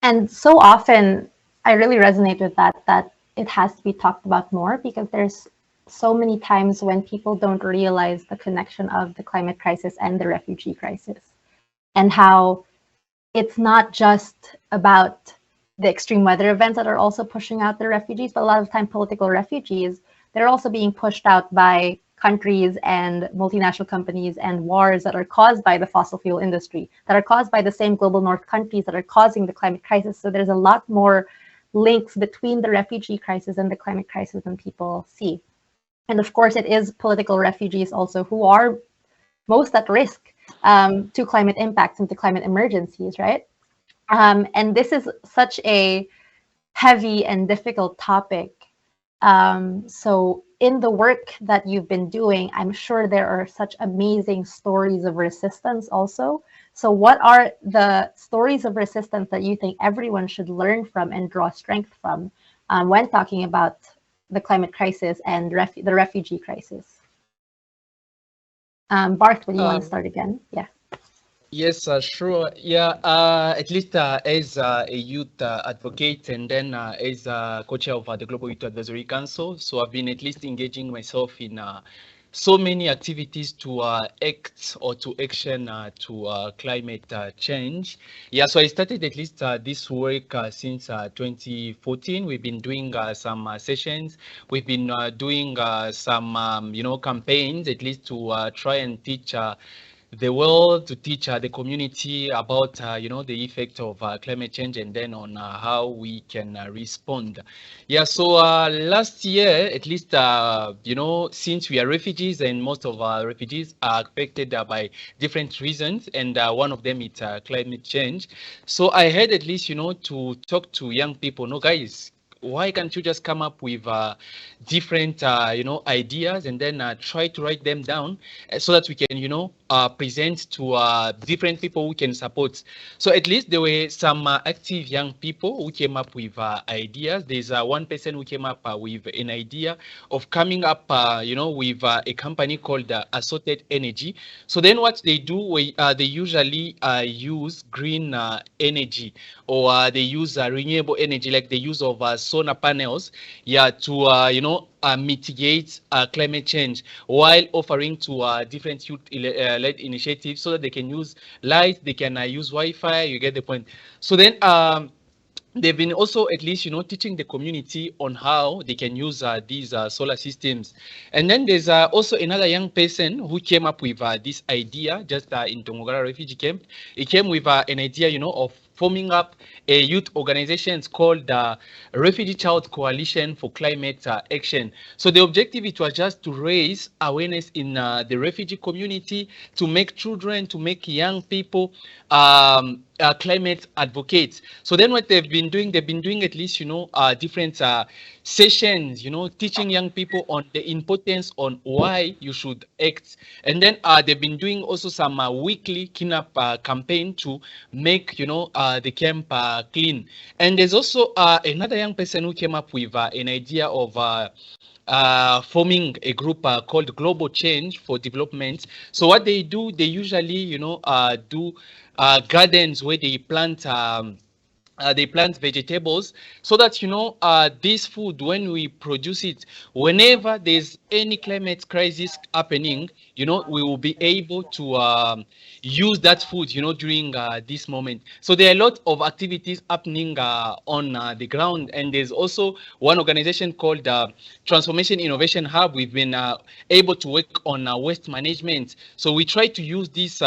And so often, I really resonate with that it has to be talked about more, because there's so many times when people don't realize the connection of the climate crisis and the refugee crisis, and how it's not just about the extreme weather events that are also pushing out the refugees, but a lot of time political refugees, they're also being pushed out by countries and multinational companies and wars that are caused by the fossil fuel industry, that are caused by the same global north countries that are causing the climate crisis. So there's a lot more links between the refugee crisis and the climate crisis than people see. And of course, it is political refugees also who are most at risk to climate impacts and to climate emergencies, right? And this is such a heavy and difficult topic. So in the work that you've been doing, I'm sure there are such amazing stories of resistance also. So what are the stories of resistance that you think everyone should learn from and draw strength from when talking about the climate crisis and the refugee crisis? Barth, would you want to start again? Yeah. Yes, sure. Yeah, at least as a youth advocate and then as a co-chair of the Global Youth Advisory Council, so I've been at least engaging myself in so many activities to act or to action to climate change. Yeah, so I started at least this work since 2014. We've been doing some sessions. We've been doing some, campaigns at least to try and teach the world, to teach the community about the effect of climate change and then on how we can respond. Yeah, so last year at least since we are refugees and most of our refugees are affected by different reasons, and one of them is climate change. So I had at least to talk to young people. No, guys, why can't you just come up with different ideas and then try to write them down so that we can present to different people who can support. So at least there were some active young people who came up with ideas. There's one person who came up with an idea of coming up with a company called Assorted Energy. So then what they do, they usually use green energy, or they use renewable energy, like the use of solar panels, yeah, to mitigate climate change, while offering to different youth-led initiatives so that they can use light, they can use Wi-Fi. You get the point. So then they've been also at least teaching the community on how they can use these solar systems. And then there's also another young person who came up with this idea just in Tongogara refugee camp. He came with an idea of forming up a youth organization called Refugee Child Coalition for Climate Action. So the objective, it was just to raise awareness in the refugee community, to make children, to make young people climate advocates. So then what they've been doing at least different sessions, teaching young people on the importance on why you should act. And then they've been doing also some weekly cleanup campaign to make the camp clean. And there's also another young person who came up with an idea of forming a group called Global Change for Development. So what they do, they usually, do gardens where they plant vegetables, so that this food, when we produce it, whenever there's any climate crisis happening, we will be able to use that food during this moment. So there are a lot of activities happening on the ground. And there's also one organization called Transformation Innovation Hub. We've been able to work on waste management. So we try to use these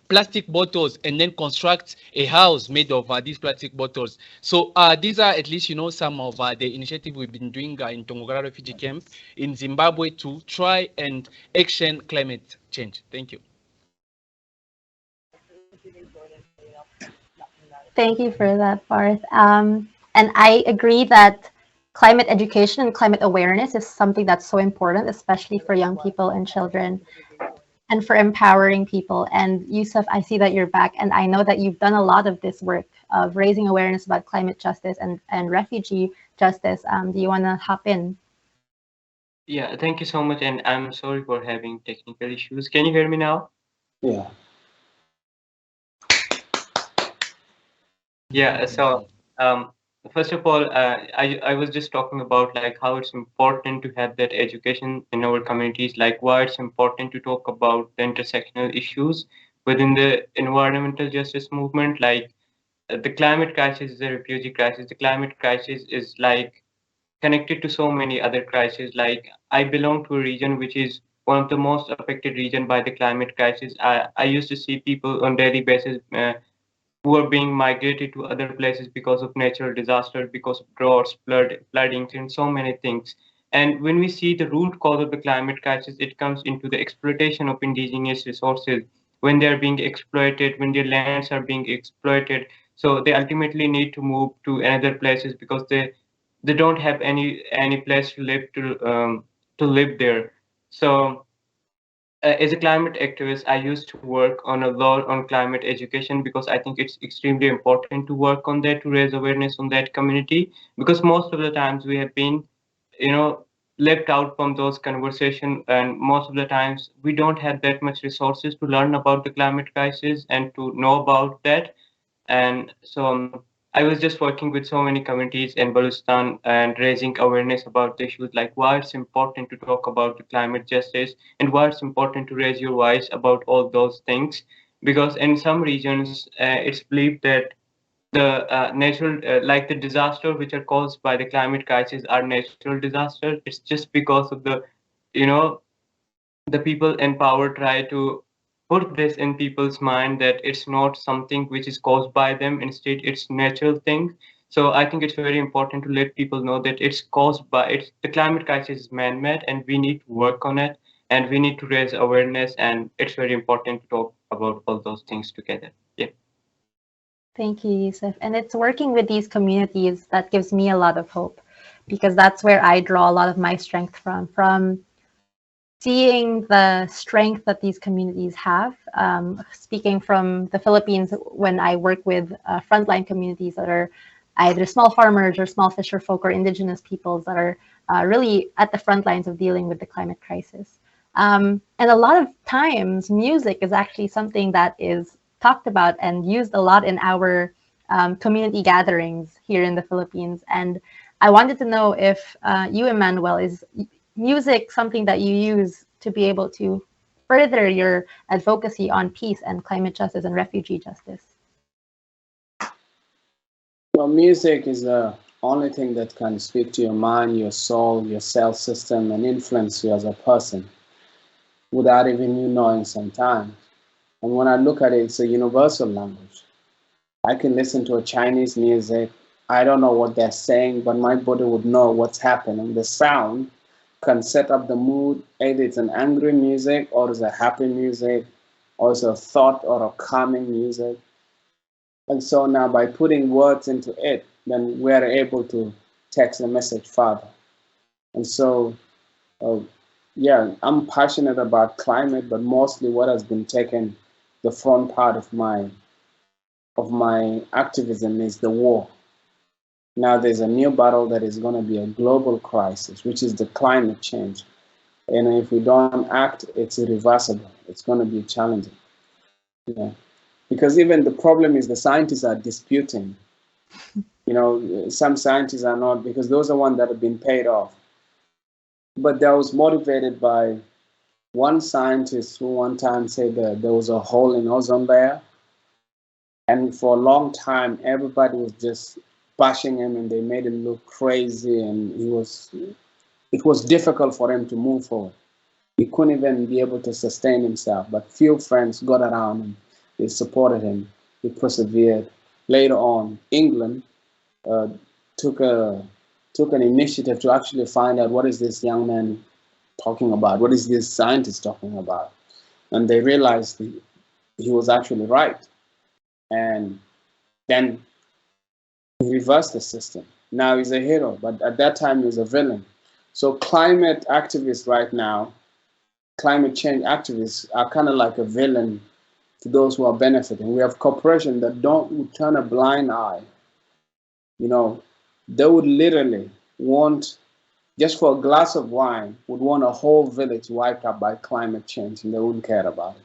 plastic bottles and then construct a house made of these plastic bottles. So these are at least some of the initiative we've been doing in Tongogara refugee camp in Zimbabwe to try and action climate change. Thank you. Thank you for that, Barth. And I agree that climate education and climate awareness is something that's so important, especially for young people and children, and for empowering people. And Yusuf, I see that you're back, and I know that you've done a lot of this work of raising awareness about climate justice and refugee justice. Do you want to hop in? Yeah, thank you so much, and I'm sorry for having technical issues. Can you hear me now? Yeah. Yeah, so Um, First of all, I was just talking about like how it's important to have that education in our communities, like why it's important to talk about the intersectional issues within the environmental justice movement. Like the climate crisis is a refugee crisis. The climate crisis is like connected to so many other crises. Like I belong to a region which is one of the most affected region by the climate crisis. I used to see people on daily basis who are being migrated to other places because of natural disasters, because of droughts, floodings, and so many things. And when we see the root cause of the climate crisis, it comes into the exploitation of indigenous resources when they are being exploited, when their lands are being exploited. So they ultimately need to move to another places because they don't have any place to live there. So as a climate activist, I used to work on a lot on climate education because I think it's extremely important to work on that to raise awareness on that community because most of the times we have been, you know, left out from those conversations, and most of the times we don't have that much resources to learn about the climate crisis and to know about that. And so I was just working with so many communities in Baluchistan and raising awareness about the issues like why it's important to talk about the climate justice and why it's important to raise your voice about all those things. Because in some regions, it's believed that the natural, like the disaster which are caused by the climate crisis are natural disasters. It's just because of the, you know, the people in power try to put this in people's mind that it's not something which is caused by them, instead it's natural thing. So I think it's very important to let people know that it's caused by it's the climate crisis is man-made and we need to work on it and we need to raise awareness, and it's very important to talk about all those things together. Yeah. Thank you, Yusuf. And it's working with these communities that gives me a lot of hope because that's where I draw a lot of my strength from seeing the strength that these communities have. Speaking from the Philippines, when I work with frontline communities that are either small farmers or small fisher folk or indigenous peoples that are really at the front lines of dealing with the climate crisis. And a lot of times, music is actually something that is talked about and used a lot in our community gatherings here in the Philippines. And I wanted to know if you, Emmanuel, is music something that you use to be able to further your advocacy on peace and climate justice and refugee justice? Well, music is the only thing that can speak to your mind, your soul, your cell system, and influence you as a person without even you knowing sometimes. And when I look at it, it's a universal language. I can listen to a Chinese music. I don't know what they're saying, but my body would know what's happening. The sound can set up the mood. Either it's an angry music, or it's a happy music, or it's a thought or a calming music. And so now by putting words into it, then we're able to text the message further. And so, uh, yeah, I'm passionate about climate, but mostly what has been taken the front part of my activism is the war. Now there's a new battle that is going to be a global crisis, which is the climate change. And if we don't act, it's irreversible. It's going to be challenging. Yeah. Because even the problem is the scientists are disputing. You know, some scientists are not, because those are ones that have been paid off. But that was motivated by one scientist who one time said that there was a hole in ozone layer. And for a long time, everybody was just bashing him and they made him look crazy. And it was difficult for him to move forward. He couldn't even be able to sustain himself. But few friends got around him. They supported him. He persevered. Later on, England uh, took an initiative to actually find out what is this young man talking about? What is this scientist talking about? And they realized he was actually right. And then he reversed the system. Now he's a hero, but at that time he was a villain. So climate activists right now, climate change activists are kind of like a villain to those who are benefiting. We have corporations that don't turn a blind eye. You know, they would literally want, just for a glass of wine, would want a whole village wiped out by climate change, and they wouldn't care about it.